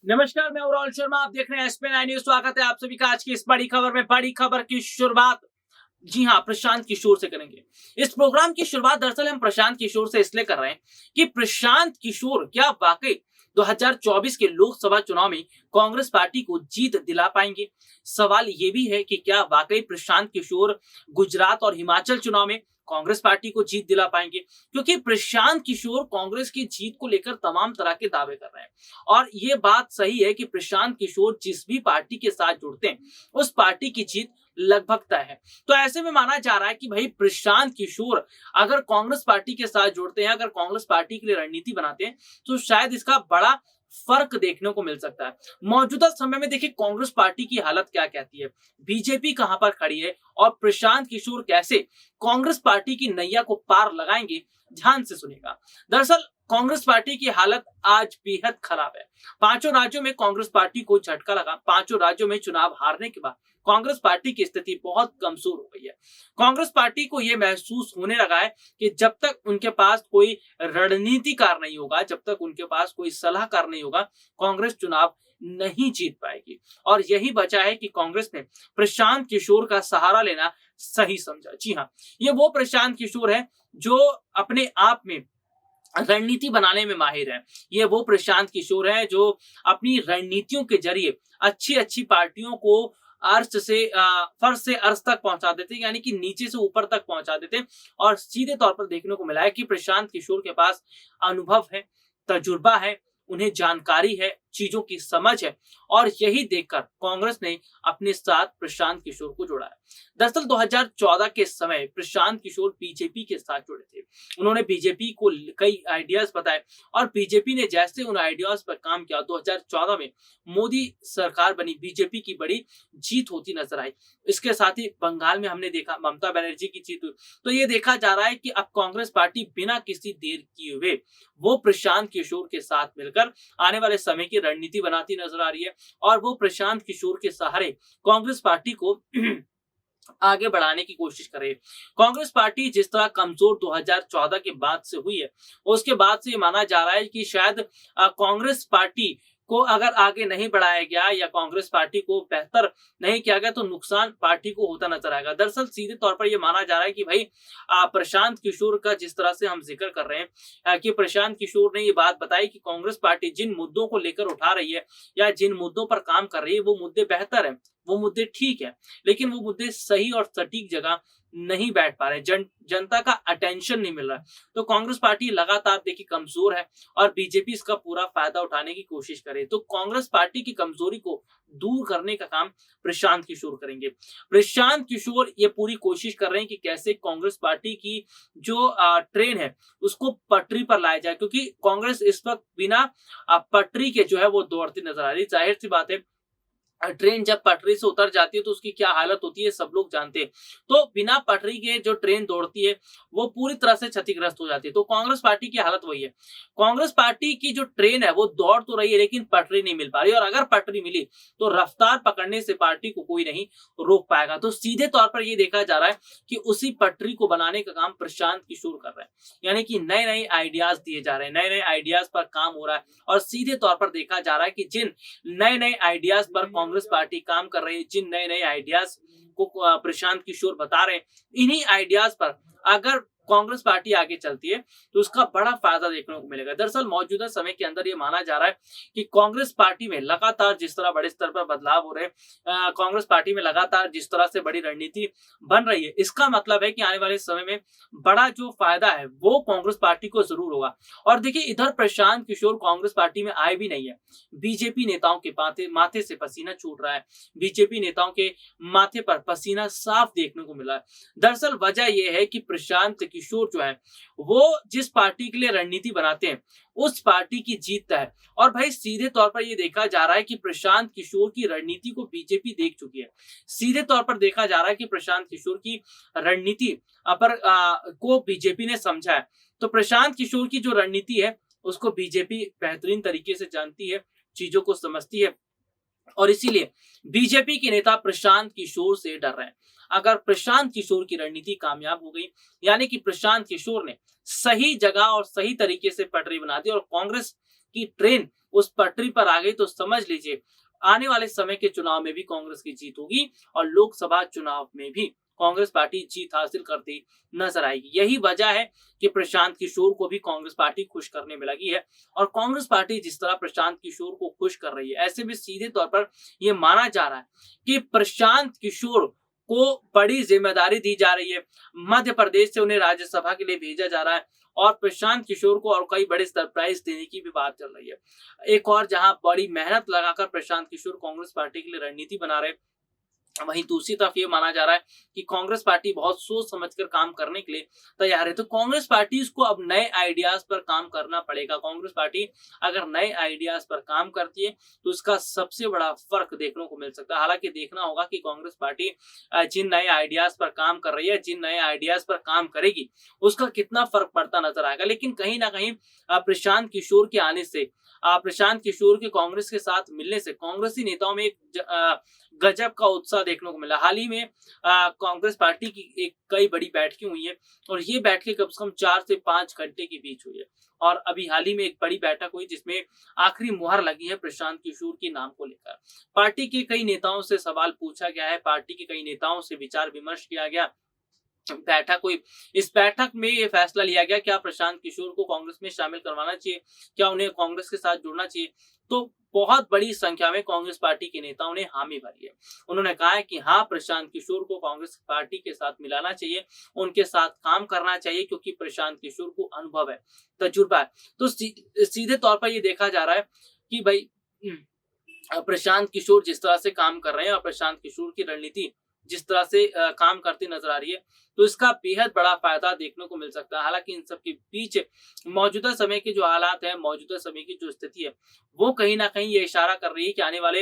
नमस्कार, मैं राहुल शर्मा। आप देख रहे हैं एसपी 9 न्यूज। स्वागत है आप सभी का आज की इस बड़ी खबर में। बड़ी खबर की शुरुआत जी हाँ, प्रशांत किशोर से करेंगे। इस प्रोग्राम की शुरुआत दरअसल हम प्रशांत किशोर से इसलिए कर रहे हैं कि प्रशांत किशोर क्या वाकई 2024 के लोकसभा चुनाव में कांग्रेस पार्टी को जीत दिला पाएंगे। सवाल ये भी है कि क्या वाकई प्रशांत किशोर गुजरात और हिमाचल चुनाव में कांग्रेस पार्टी को जीत दिला पाएंगे, क्योंकि प्रशांत किशोर कांग्रेस की जीत को लेकर तमाम तरह के दावे कर रहे हैं। और ये बात सही है कि प्रशांत किशोर जिस भी पार्टी के साथ जुड़ते हैं उस पार्टी की जीत लगभग तय है। तो ऐसे में माना जा रहा है कि भाई प्रशांत किशोर अगर कांग्रेस पार्टी के साथ जुड़ते हैं, अगर कांग्रेस पार्टी के लिए रणनीति बनाते हैं, तो शायद इसका बड़ा फर्क देखने को मिल सकता है। मौजूदा समय में देखिए कांग्रेस पार्टी की हालत क्या कहती है, बीजेपी कहां पर खड़ी है और प्रशांत किशोर कैसे कांग्रेस पार्टी की नैया को पार लगाएंगे। ध्यान से सुनिएगा। दरअसल कांग्रेस पार्टी की हालत आज बेहद खराब है। पांचों राज्यों में कांग्रेस पार्टी को झटका लगा। पांचों राज्यों में चुनाव हारने के बाद कांग्रेस पार्टी की स्थिति बहुत कमजोर हो गई है। कांग्रेस पार्टी को यह महसूस होने लगा है कि जब तक उनके पास कोई रणनीतिकार नहीं होगा, जब तक उनके पास कोई सलाहकार नहीं होगा, कांग्रेस चुनाव नहीं जीत पाएगी। और यही वजह है कि कांग्रेस ने प्रशांत किशोर का सहारा लेना सही समझा। जी हाँ, ये वो प्रशांत किशोर है जो अपने आप में रणनीति बनाने में माहिर है। ये वो प्रशांत किशोर है जो अपनी रणनीतियों के जरिए अच्छी अच्छी पार्टियों को फर्श से अर्श तक पहुंचा देते, यानी कि नीचे से ऊपर तक पहुंचा देते। और सीधे तौर पर देखने को मिला है कि प्रशांत किशोर के पास अनुभव है, तजुर्बा है, उन्हें जानकारी है, चीजों की समझ है। और यही देखकर कांग्रेस ने अपने साथ प्रशांत किशोर को जोड़ा है। दरअसल 2014 के समय प्रशांत किशोर बीजेपी के साथ जुड़े थे। उन्होंने बीजेपी को कई आइडियाज बताए और बीजेपी ने जैसे उन आइडियाज पर काम किया, 2014 में मोदी सरकार बनी, बीजेपी की बड़ी जीत होती नजर आई। इसके साथ ही बंगाल में हमने देखा ममता बनर्जी की जीत हुई। तो ये देखा जा रहा है कि अब कांग्रेस पार्टी बिना किसी देर किए हुए वो प्रशांत किशोर के साथ मिलकर आने वाले समय की रणनीति बनाती नजर आ रही है। और वो प्रशांत किशोर के सहारे कांग्रेस पार्टी को आगे बढ़ाने की कोशिश कर रही है। कांग्रेस पार्टी जिस तरह कमजोर 2014 के बाद से हुई है, उसके बाद से माना जा रहा है कि शायद कांग्रेस पार्टी को अगर आगे नहीं बढ़ाया गया या कांग्रेस पार्टी को बेहतर नहीं किया गया तो नुकसान पार्टी को होता नजर आएगा। दरअसल सीधे तौर पर यह माना जा रहा है कि भाई प्रशांत किशोर का जिस तरह से हम जिक्र कर रहे हैं कि प्रशांत किशोर ने ये बात बताई कि कांग्रेस पार्टी जिन मुद्दों को लेकर उठा रही है या जिन मुद्दों पर काम कर रही है वो मुद्दे बेहतर है, वो मुद्दे ठीक है, लेकिन वो मुद्दे सही और सटीक जगह नहीं बैठ पा रहे, जनता का अटेंशन नहीं मिल रहा। तो कांग्रेस पार्टी लगातार देखिए कमजोर है और बीजेपी इसका पूरा फायदा उठाने की कोशिश करे। तो कांग्रेस पार्टी की कमजोरी को दूर करने का काम प्रशांत किशोर करेंगे। प्रशांत किशोर ये पूरी कोशिश कर रहे हैं कि कैसे कांग्रेस पार्टी की जो ट्रेन है उसको पटरी पर लाया जाए, क्योंकि कांग्रेस इस वक्त बिना पटरी के जो है वो दौड़ती नजर आ रही। जाहिर सी बात है, ट्रेन जब पटरी से उतर जाती है तो उसकी क्या हालत होती है सब लोग जानते हैं। तो बिना पटरी के जो ट्रेन दौड़ती है वो पूरी तरह से क्षतिग्रस्त हो जाती है। तो कांग्रेस पार्टी की हालत वही है। कांग्रेस पार्टी की जो ट्रेन है वो दौड़ तो रही है लेकिन पटरी नहीं मिल पा रही, और अगर पटरी मिली तो रफ्तार पकड़ने से पार्टी को कोई नहीं रोक पाएगा। तो सीधे तौर पर यह देखा जा रहा है कि उसी पटरी को बनाने का काम प्रशांत किशोर कर रहे हैं, यानी कि नए नए आइडियाज दिए जा रहे हैं, नए नए आइडियाज पर काम हो रहा है। और सीधे तौर पर देखा जा रहा है कि जिन नए नए आइडियाज पर कांग्रेस पार्टी काम कर रही है, जिन नए नए आइडियाज को प्रशांत किशोर बता रहे हैं, इन्हीं आइडियाज पर अगर कांग्रेस पार्टी आगे चलती है तो उसका बड़ा फायदा देखने को मिलेगा। दरअसल मौजूदा समय के अंदर यह माना जा रहा है कि कांग्रेस पार्टी में लगातार जिस तरह बड़े स्तर पर बदलाव हो रहे हैं, कांग्रेस पार्टी में लगातार जिस तरह से बड़ी रणनीति बन रही है, इसका मतलब है कि आने वाले समय में बड़ा जो फायदा है वो कांग्रेस पार्टी को जरूर होगा। और देखिए इधर प्रशांत किशोर कांग्रेस पार्टी में आए भी नहीं है, बीजेपी नेताओं के माथे से पसीना छूट रहा है, बीजेपी नेताओं के माथे पर पसीना साफ देखने को मिला है। दरअसल वजह यह है कि प्रशांत किशोर जो है वो जिस पार्टी के लिए रणनीति बनाते हैं उस पार्टी की जीत है। और भाई सीधे तौर पर यह देखा जा रहा है कि प्रशांत किशोर की रणनीति को बीजेपी देख चुकी है। सीधे तौर पर देखा जा रहा है कि प्रशांत किशोर की रणनीति को बीजेपी ने समझा है। तो प्रशांत किशोर की जो रणनीति है उसको बीजेपी बेहतरीन तरीके से जानती है, चीजों को समझती है, और इसीलिए बीजेपी के नेता प्रशांत किशोर से डर रहे हैं। अगर प्रशांत किशोर की रणनीति कामयाब हो गई, यानी कि प्रशांत किशोर ने सही जगह और सही तरीके से पटरी बना दी और कांग्रेस कि ट्रेन उस पटरी पर आ गई तो समझ लीजिए आने वाले समय के चुनाव में भी कांग्रेस की जीत होगी और लोकसभा चुनाव में भी कांग्रेस पार्टी जीत हासिल करती नजर आएगी। यही वजह है कि प्रशांत किशोर को भी कांग्रेस पार्टी खुश करने में लगी है और कांग्रेस पार्टी जिस तरह प्रशांत किशोर को खुश कर रही है, ऐसे में सीधे तौर पर यह माना जा रहा है कि प्रशांत किशोर को बड़ी जिम्मेदारी दी जा रही है। मध्य प्रदेश से उन्हें राज्यसभा के लिए भेजा जा रहा है और प्रशांत किशोर को और कई बड़े सरप्राइज देने की भी बात चल रही है। एक और जहां बड़ी मेहनत लगाकर प्रशांत किशोर कांग्रेस पार्टी के लिए रणनीति बना रहे, वहीं दूसरी तरफ ये माना जा रहा है कि कांग्रेस पार्टी बहुत सोच समझकर काम करने के लिए तैयार है। तो कांग्रेस पार्टी को अब नए आइडियाज पर काम करना पड़ेगा। कांग्रेस पार्टी अगर नए आइडियाज पर काम करती है तो इसका सबसे बड़ा फर्क देखने को मिल सकता है। हालांकि देखना होगा कि कांग्रेस पार्टी जिन नए आइडियाज पर काम कर रही है, जिन नए आइडियाज पर काम करेगी, उसका कितना फर्क पड़ता नजर आएगा। लेकिन कहीं ना कहीं प्रशांत किशोर के आने से, प्रशांत किशोर के कांग्रेस के साथ मिलने से कांग्रेसी नेताओं में एक गजब का उत्साह देखने को मिला। हाल ही में कांग्रेस पार्टी की एक कई बड़ी बैठकें हुई है और ये बैठकें कम से कम 4 से 5 घंटे के बीच हुई है और अभी हाल ही में एक बड़ी बैठक हुई जिसमें आखिरी मुहर लगी है प्रशांत किशोर के नाम को लेकर। पार्टी के कई नेताओं से सवाल पूछा गया है, पार्टी के कई नेताओं से विचार विमर्श किया गया, बैठक हुई। इस बैठक में ये फैसला लिया गया क्या प्रशांत किशोर को कांग्रेस में शामिल करवाना चाहिए, क्या उन्हें कांग्रेस के साथ जुड़ना चाहिए। तो बहुत बड़ी संख्या में कांग्रेस पार्टी के नेताओं ने हामी भरी है। उन्होंने कहा है कि हाँ, प्रशांत किशोर को कांग्रेस पार्टी के साथ मिलाना चाहिए, उनके साथ काम करना चाहिए क्योंकि प्रशांत किशोर को अनुभव है, तजुर्बा है। तो सीधे तौर पर यह देखा जा रहा है कि भाई प्रशांत किशोर जिस तरह से काम कर रहे हैं और प्रशांत किशोर की रणनीति जिस तरह से काम करती नजर आ रही है, तो इसका बेहद बड़ा फायदा देखने को मिल सकता है। हालांकि इन सब के बीच मौजूदा समय के जो हालात है, मौजूदा समय की जो स्थिति है, वो कहीं ना कहीं ये इशारा कर रही है कि आने वाले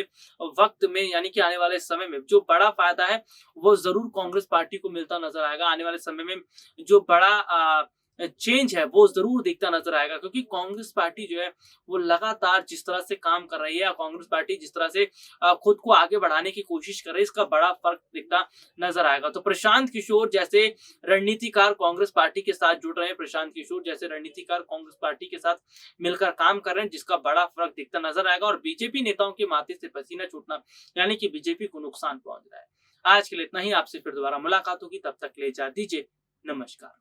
वक्त में, यानी कि आने वाले समय में जो बड़ा फायदा है वो जरूर कांग्रेस पार्टी को मिलता नजर आएगा। आने वाले समय में जो बड़ा चेंज है वो जरूर दिखता नजर आएगा क्योंकि कांग्रेस पार्टी जो है वो लगातार जिस तरह से काम कर रही है, कांग्रेस पार्टी जिस तरह से खुद को आगे बढ़ाने की कोशिश कर रही है, इसका बड़ा फर्क दिखता नजर आएगा। तो प्रशांत किशोर जैसे रणनीतिकार कांग्रेस पार्टी के साथ जुड़ रहे हैं, प्रशांत किशोर जैसे रणनीतिकार कांग्रेस पार्टी के साथ मिलकर काम कर रहे हैं, जिसका बड़ा फर्क दिखता नजर आएगा और बीजेपी नेताओं के माथे से पसीना छूटना, यानी कि बीजेपी को नुकसान पहुंच रहा है। आज के लिए इतना ही, आपसे फिर दोबारा मुलाकात होगी, तब तक ले जा दीजिए, नमस्कार।